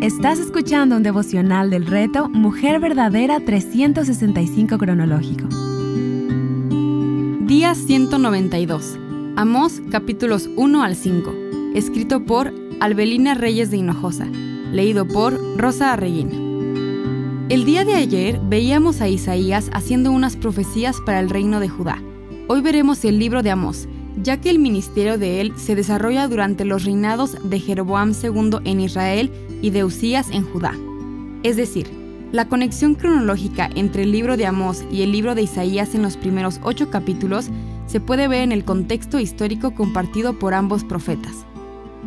Estás escuchando un devocional del reto Mujer Verdadera 365 cronológico. Día 192. Amós, capítulos 1 al 5. Escrito por Albelina Reyes de Hinojosa. Leído por Rosa Arreguín. El día de ayer veíamos a Isaías haciendo unas profecías para el reino de Judá. Hoy veremos el libro de Amós, ya que el ministerio de él se desarrolla durante los reinados de Jeroboam II en Israel y de Uzías en Judá. Es decir, la conexión cronológica entre el libro de Amós y el libro de Isaías en los primeros 8 capítulos se puede ver en el contexto histórico compartido por ambos profetas.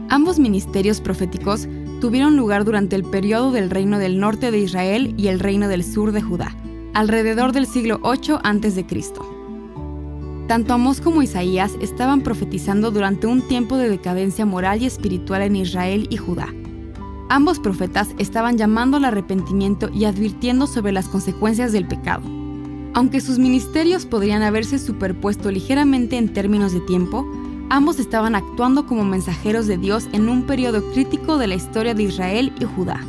Ambos ministerios proféticos tuvieron lugar durante el periodo del reino del norte de Israel y el reino del sur de Judá, alrededor del siglo 8 a.C. Tanto Amós como Isaías estaban profetizando durante un tiempo de decadencia moral y espiritual en Israel y Judá. Ambos profetas estaban llamando al arrepentimiento y advirtiendo sobre las consecuencias del pecado. Aunque sus ministerios podrían haberse superpuesto ligeramente en términos de tiempo, ambos estaban actuando como mensajeros de Dios en un periodo crítico de la historia de Israel y Judá.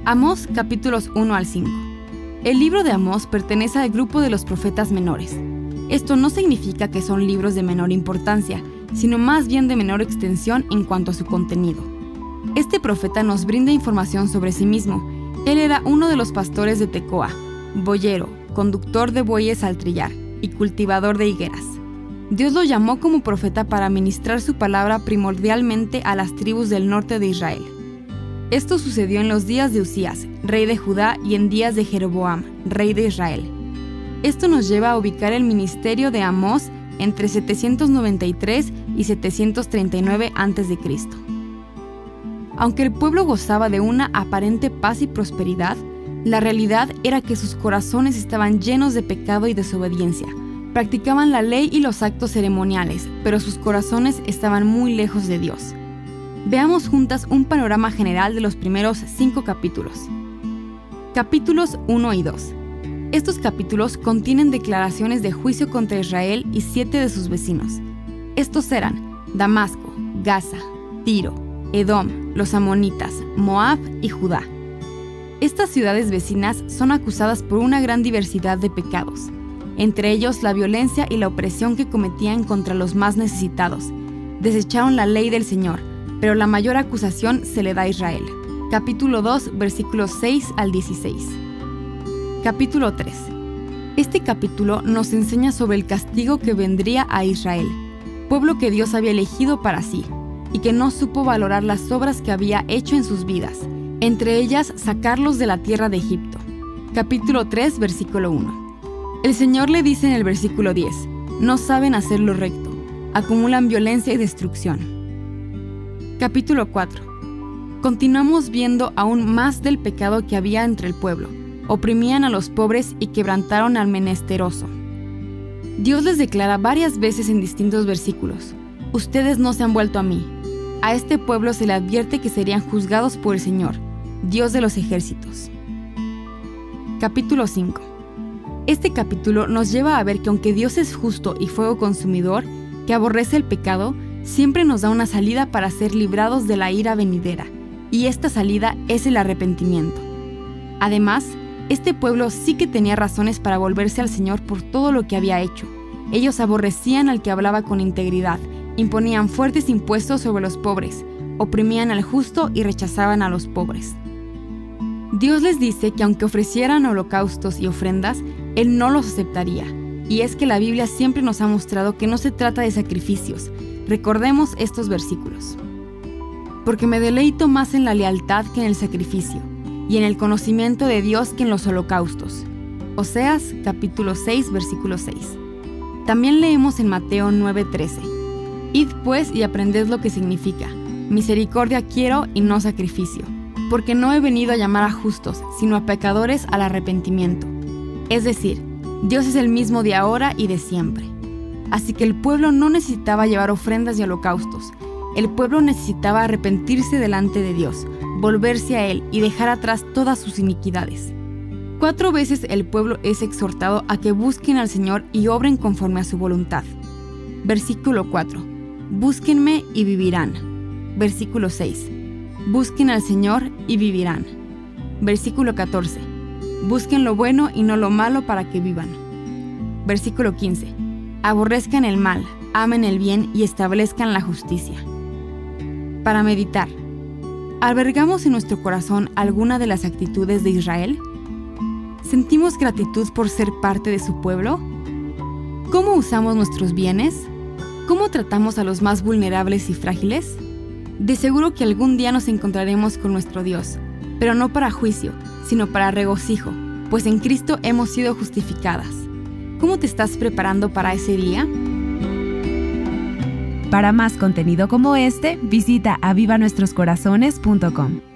Amós, capítulos 1 al 5. El libro de Amós pertenece al grupo de los profetas menores. Esto no significa que son libros de menor importancia, sino más bien de menor extensión en cuanto a su contenido. Este profeta nos brinda información sobre sí mismo. Él era uno de los pastores de Tecoa, boyero, conductor de bueyes al trillar y cultivador de higueras. Dios lo llamó como profeta para ministrar su palabra primordialmente a las tribus del norte de Israel. Esto sucedió en los días de Uzías, rey de Judá, y en días de Jeroboam, rey de Israel. Esto nos lleva a ubicar el ministerio de Amós entre 793 y 739 a.C. Aunque el pueblo gozaba de una aparente paz y prosperidad, la realidad era que sus corazones estaban llenos de pecado y desobediencia. Practicaban la ley y los actos ceremoniales, pero sus corazones estaban muy lejos de Dios. Veamos juntas un panorama general de los primeros 5 capítulos. Capítulos 1 y 2. Estos capítulos contienen declaraciones de juicio contra Israel y 7 de sus vecinos. Estos eran Damasco, Gaza, Tiro, Edom, los amonitas, Moab y Judá. Estas ciudades vecinas son acusadas por una gran diversidad de pecados, entre ellos la violencia y la opresión que cometían contra los más necesitados. Desecharon la ley del Señor, pero la mayor acusación se le da a Israel. Capítulo 2, versículos 6 al 16. Capítulo 3. Este capítulo nos enseña sobre el castigo que vendría a Israel, pueblo que Dios había elegido para sí, y que no supo valorar las obras que había hecho en sus vidas, entre ellas sacarlos de la tierra de Egipto. Capítulo 3, versículo 1. El Señor le dice en el versículo 10, no saben hacer lo recto, acumulan violencia y destrucción. Capítulo 4. Continuamos viendo aún más del pecado que había entre el pueblo. Oprimían a los pobres y quebrantaron al menesteroso. Dios les declara varias veces en distintos versículos, ustedes no se han vuelto a mí. A este pueblo se le advierte que serían juzgados por el Señor, Dios de los ejércitos. Capítulo 5. Este capítulo nos lleva a ver que aunque Dios es justo y fuego consumidor, que aborrece el pecado, siempre nos da una salida para ser librados de la ira venidera, y esta salida es el arrepentimiento. Además, este pueblo sí que tenía razones para volverse al Señor por todo lo que había hecho. Ellos aborrecían al que hablaba con integridad, imponían fuertes impuestos sobre los pobres, oprimían al justo y rechazaban a los pobres. Dios les dice que aunque ofrecieran holocaustos y ofrendas, Él no los aceptaría. Y es que la Biblia siempre nos ha mostrado que no se trata de sacrificios. Recordemos estos versículos. Porque me deleito más en la lealtad que en el sacrificio, y en el conocimiento de Dios que en los holocaustos. Oseas, capítulo 6, versículo 6. También leemos en Mateo 9:13. Id pues y aprended lo que significa, misericordia quiero y no sacrificio, porque no he venido a llamar a justos, sino a pecadores al arrepentimiento. Es decir, Dios es el mismo de ahora y de siempre. Así que el pueblo no necesitaba llevar ofrendas y holocaustos. El pueblo necesitaba arrepentirse delante de Dios, volverse a Él y dejar atrás todas sus iniquidades. 4 veces el pueblo es exhortado a que busquen al Señor y obren conforme a su voluntad. Versículo 4. Búsquenme y vivirán. Versículo 6. Busquen al Señor y vivirán. Versículo 14. Busquen lo bueno y no lo malo para que vivan. Versículo 15. Aborrezcan el mal, amen el bien y establezcan la justicia. Para meditar. ¿Albergamos en nuestro corazón alguna de las actitudes de Israel? ¿Sentimos gratitud por ser parte de su pueblo? ¿Cómo usamos nuestros bienes? ¿Cómo tratamos a los más vulnerables y frágiles? De seguro que algún día nos encontraremos con nuestro Dios, pero no para juicio, sino para regocijo, pues en Cristo hemos sido justificadas. ¿Cómo te estás preparando para ese día? Para más contenido como este, visita avivanuestroscorazones.com.